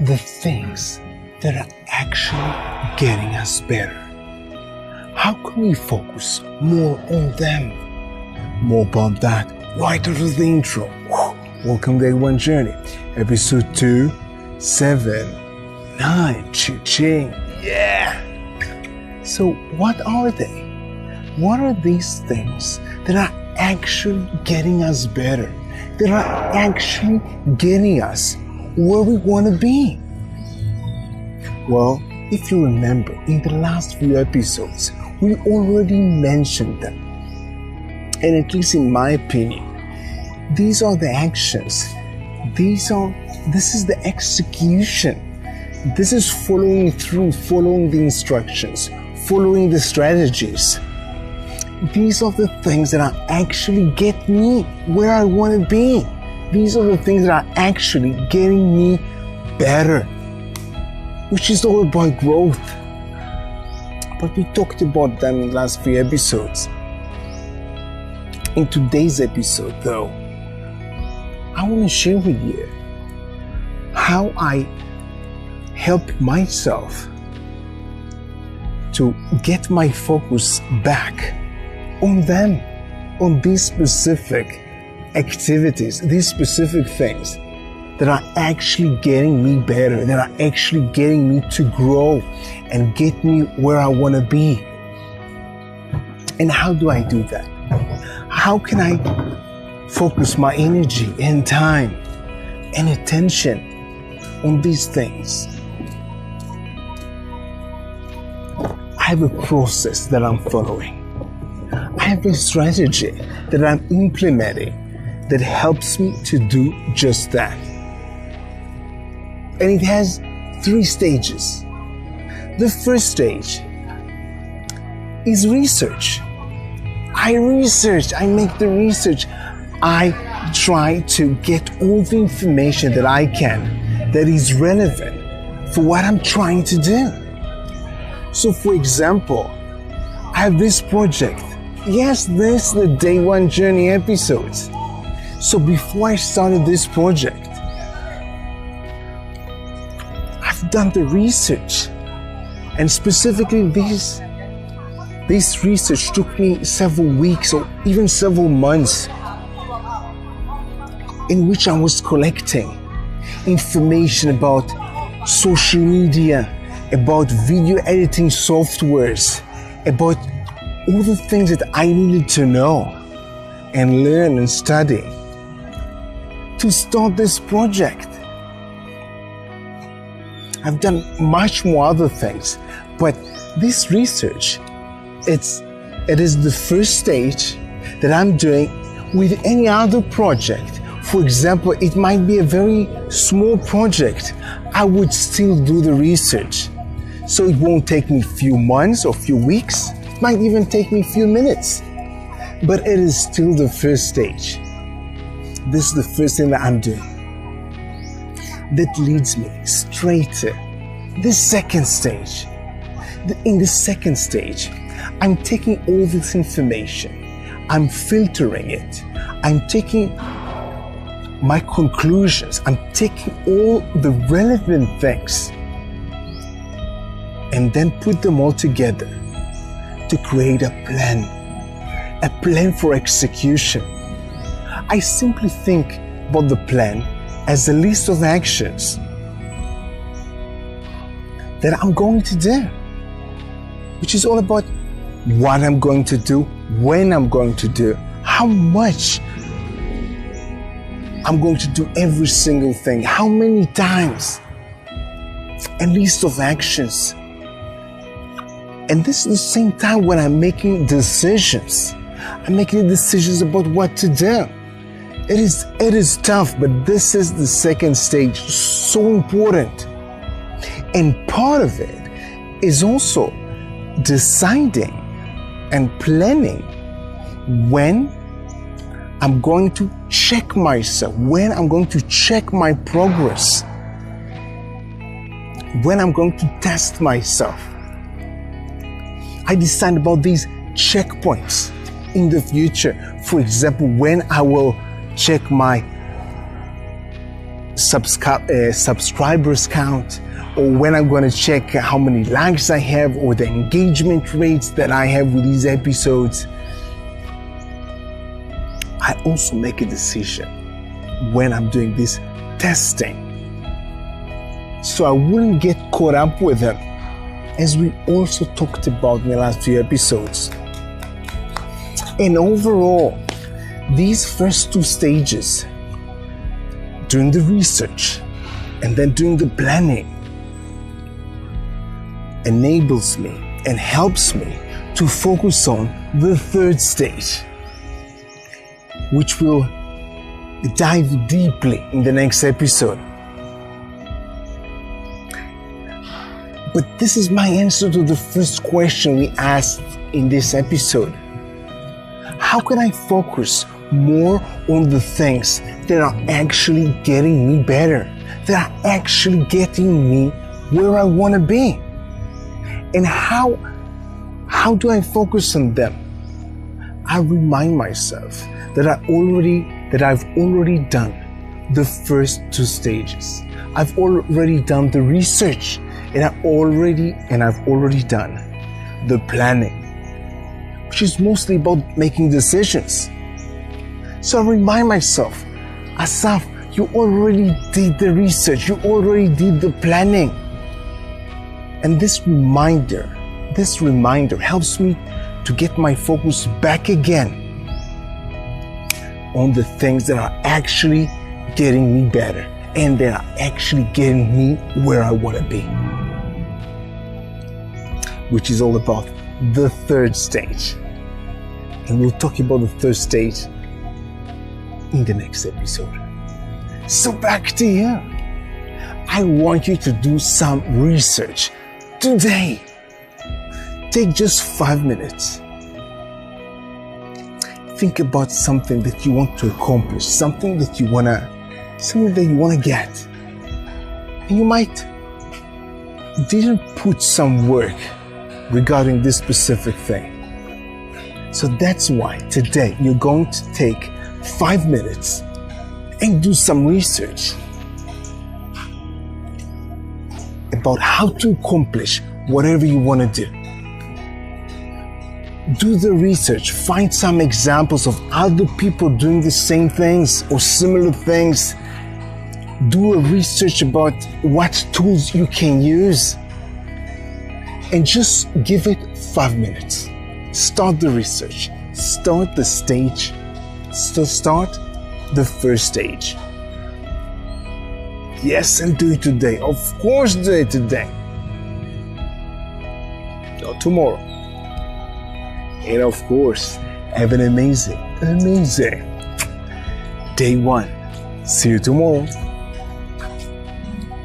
the things that are actually getting us better? How can we focus more on them? More about that right after the intro. Welcome to Day One Journey, episode 279. Cha-ching. Yeah! So what are they? What are these things that are actually getting us better? That are actually getting us where we want to be? Well, if you remember, in the last few episodes, we already mentioned them. And at least in my opinion, these are the actions. This is the execution. This is following through, following the instructions, following the strategies. These are the things that are actually get me where I want to be. These are the things that are actually getting me better, which is all about growth. But we talked about them in the last few episodes. In today's episode, though, I want to share with you how I help myself to get my focus back on them, on these specific activities, these specific things that are actually getting me better, that are actually getting me to grow and get me where I want to be. And how do I do that? How can I focus my energy and time and attention on these things? I have a process that I'm following. I have a strategy that I'm implementing that helps me to do just that. And it has 3 stages. The first stage is research. I make the research. I try to get all the information that I can that is relevant for what I'm trying to do. So for example, I have this project. Yes, this is the Day One Journey episodes. So before I started this project, I've done the research. And specifically this research took me several weeks or even several months, in which I was collecting information about social media, about video editing softwares, about all the things that I needed to know and learn and study to start this project. I've done much more other things, but this research, it is the first stage that I'm doing with any other project. For example, it might be a very small project. I would still do the research. So it won't take me a few months or a few weeks. It might even take me a few minutes. But it is still the first stage. This is the first thing that I'm doing. That leads me straight to the second stage. In the second stage, I'm taking all this information. I'm filtering it. I'm taking my conclusions. I'm taking all the relevant things and then put them all together to create a plan for execution. I simply think about the plan as a list of actions that I'm going to do, which is all about what I'm going to do, when I'm going to do, how much I'm going to do every single thing, how many times, a list of actions. And this is the same time when I'm making decisions. I'm making decisions about what to do. It is tough, but this is the second stage, so important. And part of it is also deciding and planning when I'm going to check myself, when I'm going to check my progress, when I'm going to test myself. I decide about these checkpoints in the future. For example, when I will check my subscribers count, or when I'm going to check how many likes I have, or the engagement rates that I have with these episodes. I also make a decision when I'm doing this testing, so I wouldn't get caught up with them, as we also talked about in the last few episodes. And overall, these first two stages, doing the research and then doing the planning, enables me and helps me to focus on the third stage, which we'll dive deeply in the next episode. But this is my answer to the first question we asked in this episode. How can I focus more on the things that are actually getting me better, that are actually getting me where I want to be? And how do I focus on them? I remind myself that I've already done the first two stages. I've already done the research, and I've already done the planning, which is mostly about making decisions. So I remind myself, Asaf, you already did the research, you already did the planning. And this reminder helps me to get my focus back again on the things that are actually getting me better and that are actually getting me where I want to be, which is all about the third stage. And we'll talk about the third stage in the next episode. So back to you. I want you to do some research today. Take just 5 minutes. Think about something that you want to accomplish, something that you wanna get. And you didn't put some work regarding this specific thing. So that's why today you're going to take 5 minutes and do some research about how to accomplish whatever you want to do. Do the research, find some examples of other people doing the same things or similar things. Do a research about what tools you can use, and just give it 5 minutes. Start the research, start the stage, start the first stage. Yes, and do it today. Of course, do it today. Not tomorrow. And of course, have an amazing day one. See you tomorrow.